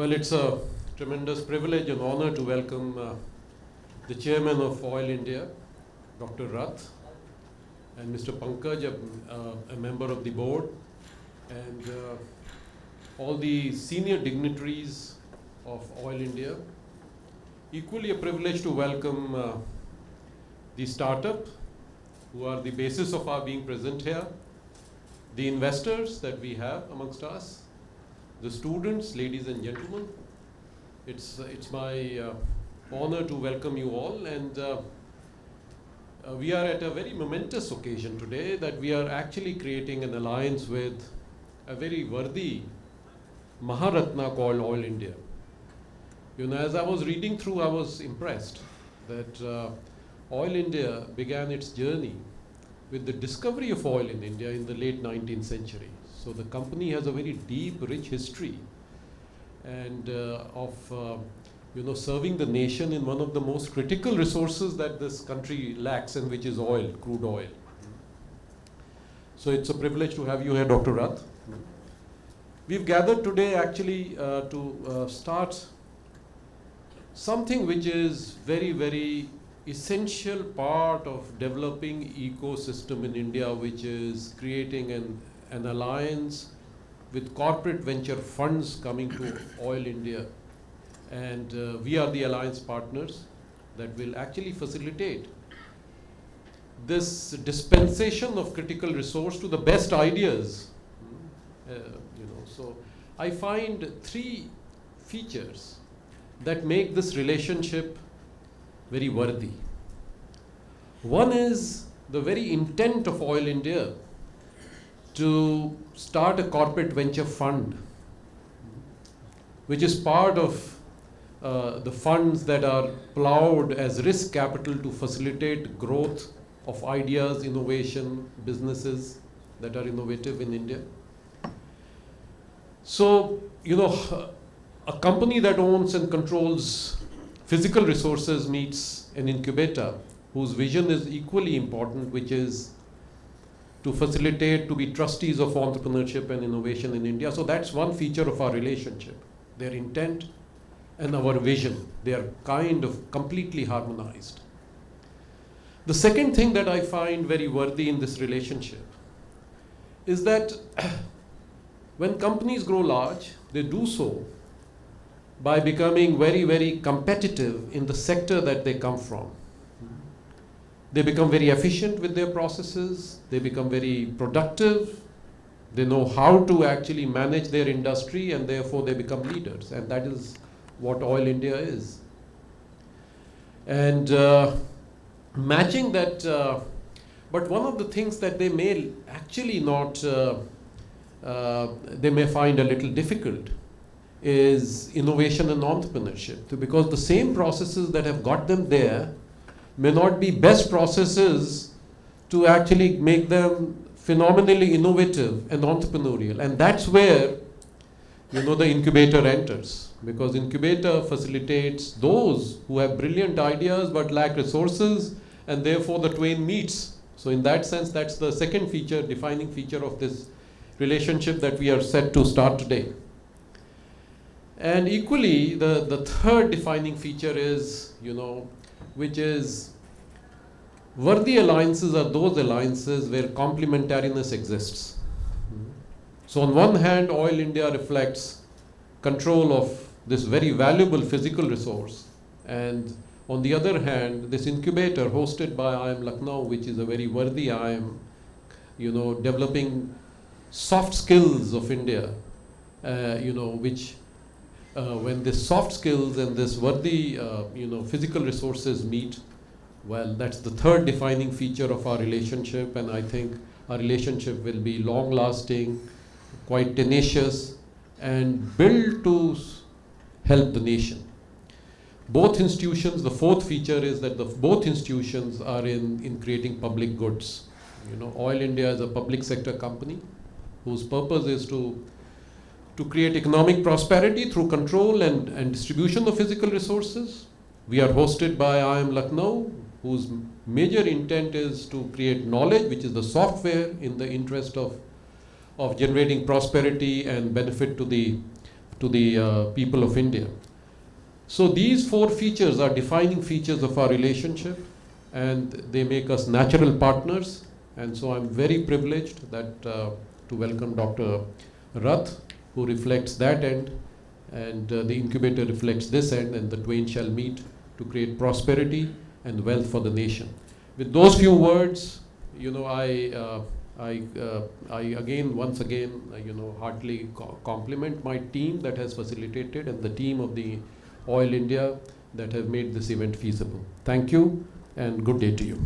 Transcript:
Well, it's a tremendous privilege and honor to welcome the chairman of Oil India, Dr. Rath, and Mr. Pankaj, a member of the board, and all the senior dignitaries of Oil India. Equally a privilege to welcome the startup, who are the basis of our being present here, the investors that we have amongst us, the students, ladies and gentlemen. It's my honor to welcome you all, and we are at a very momentous occasion today that we are actually creating an alliance with a very worthy Maharatna called Oil India. You know, as I was reading through, I was impressed that Oil India began its journey with the discovery of oil in India in the late 19th century. So the company has a very deep, rich history and of serving the nation in one of the most critical resources that this country lacks, and which is oil, crude oil. So it's a privilege to have you here, Dr. Rath. We've gathered today actually to start something which is very, very essential part of developing ecosystem in India, which is creating an alliance with corporate venture funds coming to Oil India. And we are the alliance partners that will actually facilitate this dispensation of critical resource to the best ideas. So I find three features that make this relationship very worthy. One is the very intent of Oil India to start a corporate venture fund, which is part of the funds that are plowed as risk capital to facilitate growth of ideas, innovation, businesses that are innovative in India. So, a company that owns and controls physical resources meets an incubator whose vision is equally important, which is to facilitate, to be trustees of entrepreneurship and innovation in India. So that's one feature of our relationship. Their intent and our vision, they are kind of completely harmonized. The second thing that I find very worthy in this relationship is that when companies grow large, they do so by becoming very, very competitive in the sector that they come from. They become very efficient with their processes, they become very productive, they know how to actually manage their industry, and therefore they become leaders. And that is what Oil India is. And matching that, but one of the things that they may actually not, they may find a little difficult is innovation and entrepreneurship, because the same processes that have got them there may not be best processes to actually make them phenomenally innovative and entrepreneurial. And that's where the incubator enters, because incubator facilitates those who have brilliant ideas but lack resources, and therefore the twain meets. So in that sense, that's the second feature, defining feature of this relationship that we are set to start today. And equally, the third defining feature is, which is worthy alliances are those alliances where complementariness exists. So on one hand, Oil India reflects control of this very valuable physical resource. And on the other hand, this incubator hosted by IIM Lucknow, which is a very worthy IIM, developing soft skills of India, which when this soft skills and this worthy, physical resources meet, well, that's the third defining feature of our relationship. And I think our relationship will be long-lasting, quite tenacious, and built to help the nation. Both institutions, the fourth feature is that both institutions are in creating public goods. Oil India is a public sector company whose purpose is to create economic prosperity through control and distribution of physical resources. We are hosted by IIM Lucknow, whose major intent is to create knowledge, which is the software in the interest of generating prosperity and benefit to the to the people of India. So these four features are defining features of our relationship, and they make us natural partners. And so I'm very privileged that to welcome Dr. Rath, who reflects that end, and the incubator reflects this end, and the twain shall meet to create prosperity and wealth for the nation. With those few words, I again, once again, heartily compliment my team that has facilitated, and the team of the Oil India that have made this event feasible. Thank you, and good day to you.